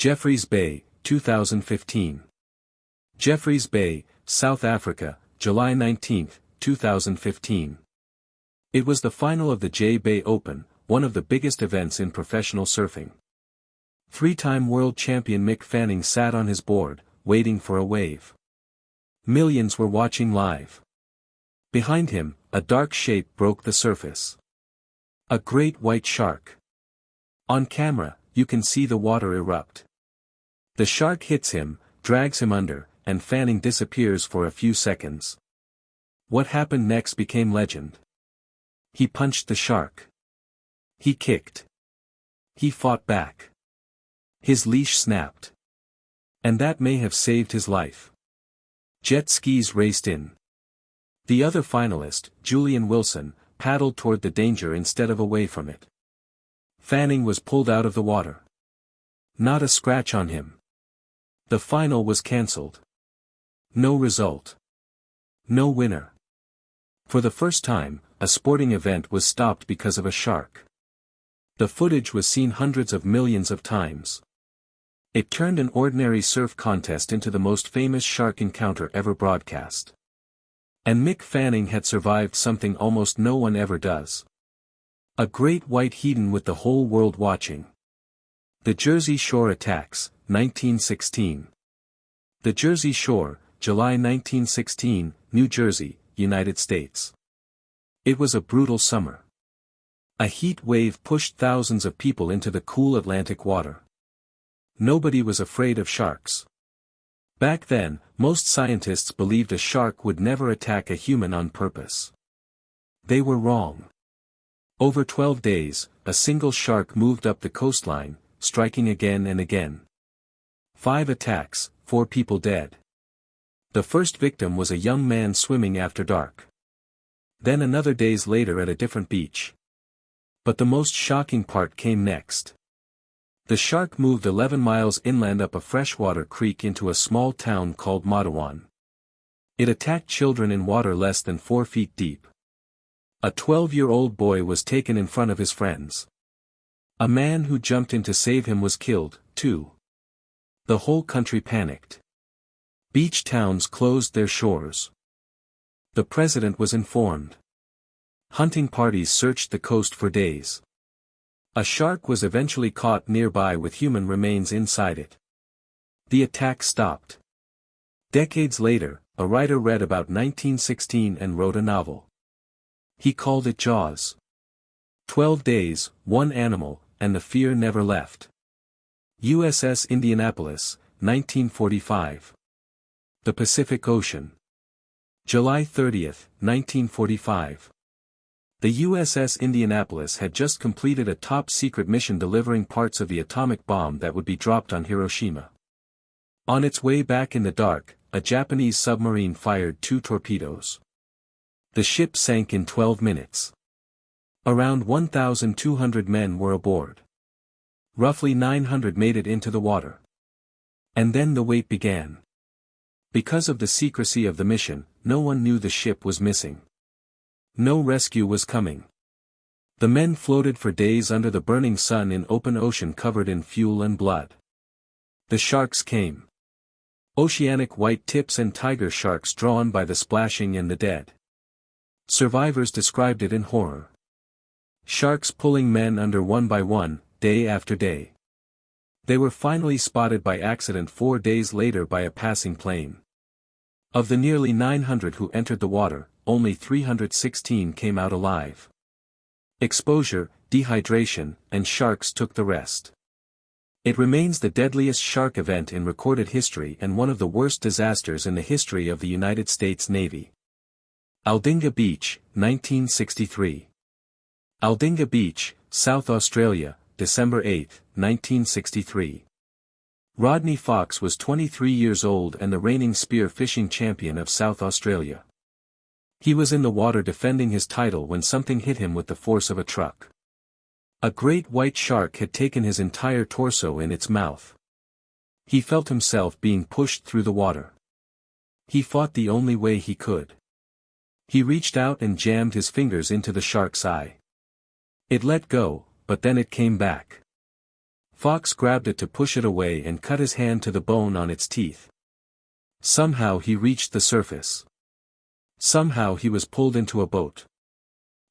Jeffreys Bay, 2015. Jeffreys Bay, South Africa, July 19, 2015. It was the final of the J-Bay Open, one of the biggest events in professional surfing. Three-time world champion Mick Fanning sat on his board, waiting for a wave. Millions were watching live. Behind him, a dark shape broke the surface. A great white shark. On camera, you can see the water erupt. The shark hits him, drags him under, and Fanning disappears for a few seconds. What happened next became legend. He punched the shark. He kicked. He fought back. His leash snapped. And that may have saved his life. Jet skis raced in. The other finalist, Julian Wilson, paddled toward the danger instead of away from it. Fanning was pulled out of the water. Not a scratch on him. The final was cancelled. No result. No winner. For the first time, a sporting event was stopped because of a shark. The footage was seen hundreds of millions of times. It turned an ordinary surf contest into the most famous shark encounter ever broadcast. And Mick Fanning had survived something almost no one ever does. A great white heading with the whole world watching. The Jersey Shore attacks, 1916. The Jersey Shore, July 1916, New Jersey, United States. It was a brutal summer. A heat wave pushed thousands of people into the cool Atlantic water. Nobody was afraid of sharks. Back then, most scientists believed a shark would never attack a human on purpose. They were wrong. Over 12 days, a single shark moved up the coastline, striking again and again. 5 attacks, 4 people dead. The first victim was a young man swimming after dark. Then another days later at a different beach. But the most shocking part came next. The shark moved 11 miles inland up a freshwater creek into a small town called Matawan. It attacked children in water less than 4 feet deep. A 12-year-old boy was taken in front of his friends. A man who jumped in to save him was killed, too. The whole country panicked. Beach towns closed their shores. The president was informed. Hunting parties searched the coast for days. A shark was eventually caught nearby with human remains inside it. The attack stopped. Decades later, a writer read about 1916 and wrote a novel. He called it Jaws. 12 days, 1 animal, and the fear never left. USS Indianapolis, 1945. The Pacific Ocean. July 30, 1945. The USS Indianapolis had just completed a top-secret mission delivering parts of the atomic bomb that would be dropped on Hiroshima. On its way back in the dark, a Japanese submarine fired 2 torpedoes. The ship sank in 12 minutes. Around 1,200 men were aboard. Roughly 900 made it into the water. And then the wait began. Because of the secrecy of the mission, no one knew the ship was missing. No rescue was coming. The men floated for days under the burning sun in open ocean covered in fuel and blood. The sharks came. Oceanic white tips and tiger sharks drawn by the splashing and the dead. Survivors described it in horror. Sharks pulling men under one by one, day after day. They were finally spotted by accident 4 days later by a passing plane. Of the nearly 900 who entered the water, only 316 came out alive. Exposure, dehydration, and sharks took the rest. It remains the deadliest shark event in recorded history and one of the worst disasters in the history of the United States Navy. Aldinga Beach, 1963. Aldinga Beach, South Australia, December 8, 1963. Rodney Fox was 23 years old and the reigning spear fishing champion of South Australia. He was in the water defending his title when something hit him with the force of a truck. A great white shark had taken his entire torso in its mouth. He felt himself being pushed through the water. He fought the only way he could. He reached out and jammed his fingers into the shark's eye. It let go, but then it came back. Fox grabbed it to push it away and cut his hand to the bone on its teeth. Somehow he reached the surface. Somehow he was pulled into a boat.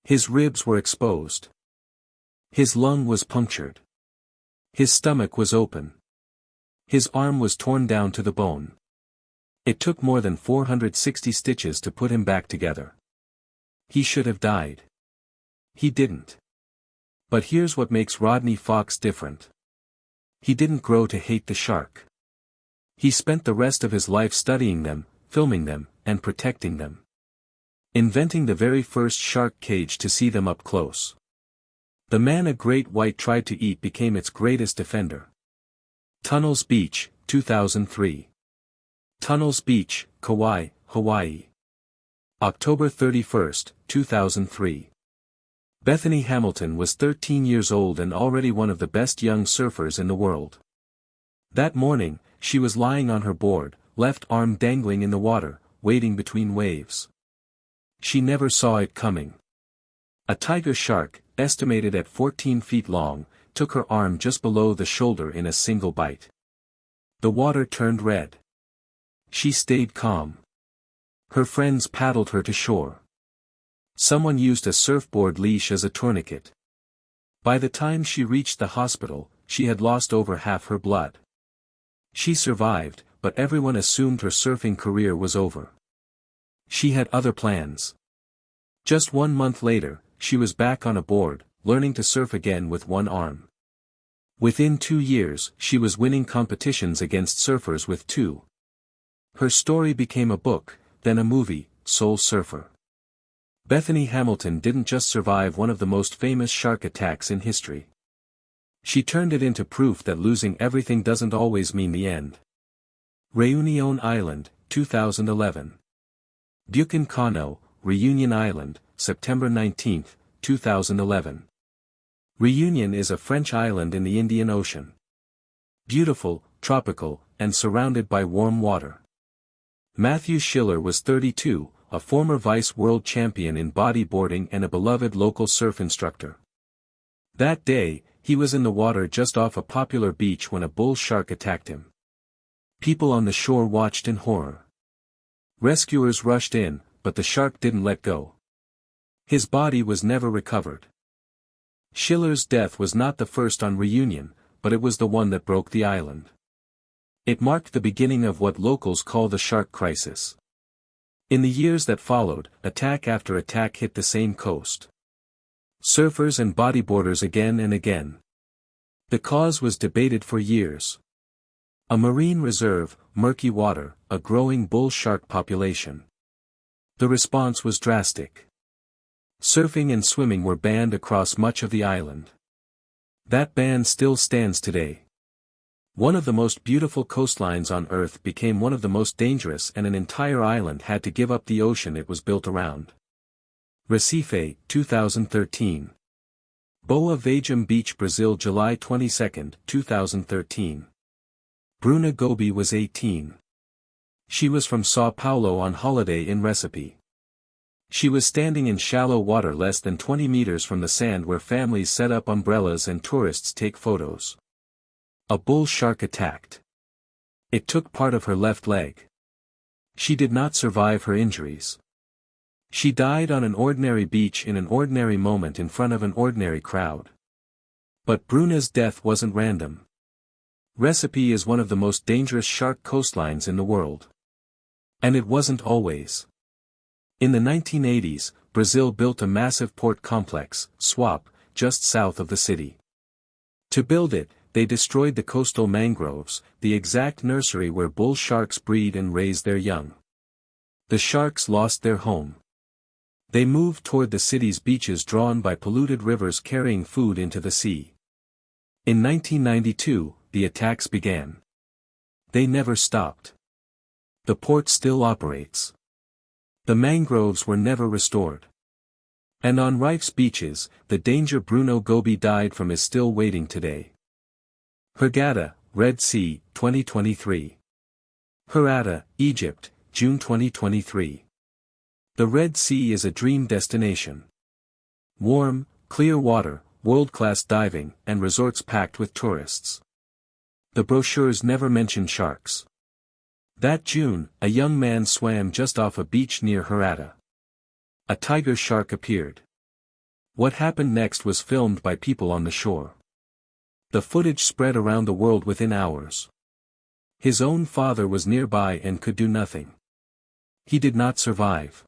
His ribs were exposed. His lung was punctured. His stomach was open. His arm was torn down to the bone. It took more than 460 stitches to put him back together. He should have died. He didn't. But here's what makes Rodney Fox different. He didn't grow to hate the shark. He spent the rest of his life studying them, filming them, and protecting them. Inventing the very first shark cage to see them up close. The man a great white tried to eat became its greatest defender. Tunnels Beach, 2003. Tunnels Beach, Kauai, Hawaii. October 31, 2003. Bethany Hamilton was 13 years old and already one of the best young surfers in the world. That morning, she was lying on her board, left arm dangling in the water, wading between waves. She never saw it coming. A tiger shark, estimated at 14 feet long, took her arm just below the shoulder in a single bite. The water turned red. She stayed calm. Her friends paddled her to shore. Someone used a surfboard leash as a tourniquet. By the time she reached the hospital, she had lost over half her blood. She survived, but everyone assumed her surfing career was over. She had other plans. Just 1 month later, she was back on a board, learning to surf again with one arm. Within 2 years, she was winning competitions against surfers with two. Her story became a book, then a movie, Soul Surfer. Bethany Hamilton didn't just survive one of the most famous shark attacks in history. She turned it into proof that losing everything doesn't always mean the end. Réunion Island, 2011. Buchan Cano, Réunion Island, September 19, 2011. Réunion is a French island in the Indian Ocean. Beautiful, tropical, and surrounded by warm water. Matthew Schiller was 32, a former vice world champion in bodyboarding and a beloved local surf instructor. That day, he was in the water just off a popular beach when a bull shark attacked him. People on the shore watched in horror. Rescuers rushed in, but the shark didn't let go. His body was never recovered. Schiller's death was not the first on Réunion, but it was the one that broke the island. It marked the beginning of what locals call the shark crisis. In the years that followed, attack after attack hit the same coast. Surfers and bodyboarders again and again. The cause was debated for years. A marine reserve, murky water, a growing bull shark population. The response was drastic. Surfing and swimming were banned across much of the island. That ban still stands today. One of the most beautiful coastlines on Earth became one of the most dangerous, and an entire island had to give up the ocean it was built around. Recife, 2013. Boa Vagem Beach, Brazil, July 22, 2013. Bruna Gobi was 18. She was from São Paulo on holiday in Recife. She was standing in shallow water less than 20 meters from the sand where families set up umbrellas and tourists take photos. A bull shark attacked. It took part of her left leg. She did not survive her injuries. She died on an ordinary beach in an ordinary moment in front of an ordinary crowd. But Bruna's death wasn't random. Recife is one of the most dangerous shark coastlines in the world. And it wasn't always. In the 1980s, Brazil built a massive port complex, SWAP, just south of the city. To build it, they destroyed the coastal mangroves, the exact nursery where bull sharks breed and raise their young. The sharks lost their home. They moved toward the city's beaches drawn by polluted rivers carrying food into the sea. In 1992, the attacks began. They never stopped. The port still operates. The mangroves were never restored. And on Rife's beaches, the danger Bruno Gobi died from is still waiting today. Hurghada, Red Sea, 2023. Hurghada, Egypt, June 2023. The Red Sea is a dream destination. Warm, clear water, world-class diving, and resorts packed with tourists. The brochures never mentioned sharks. That June, a young man swam just off a beach near Hurghada. A tiger shark appeared. What happened next was filmed by people on the shore. The footage spread around the world within hours. His own father was nearby and could do nothing. He did not survive.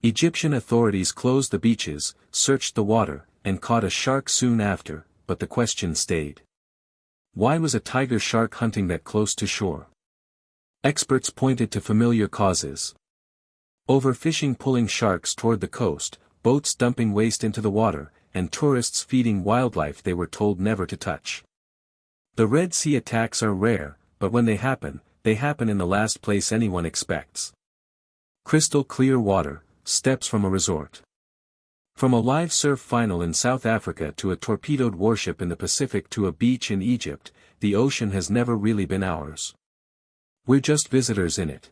Egyptian authorities closed the beaches, searched the water, and caught a shark soon after, but the question stayed. Why was a tiger shark hunting that close to shore? Experts pointed to familiar causes. Overfishing pulling sharks toward the coast, boats dumping waste into the water, and tourists feeding wildlife they were told never to touch. The Red Sea attacks are rare, but when they happen in the last place anyone expects. Crystal clear water, steps from a resort. From a live surf final in South Africa to a torpedoed warship in the Pacific to a beach in Egypt, the ocean has never really been ours. We're just visitors in it.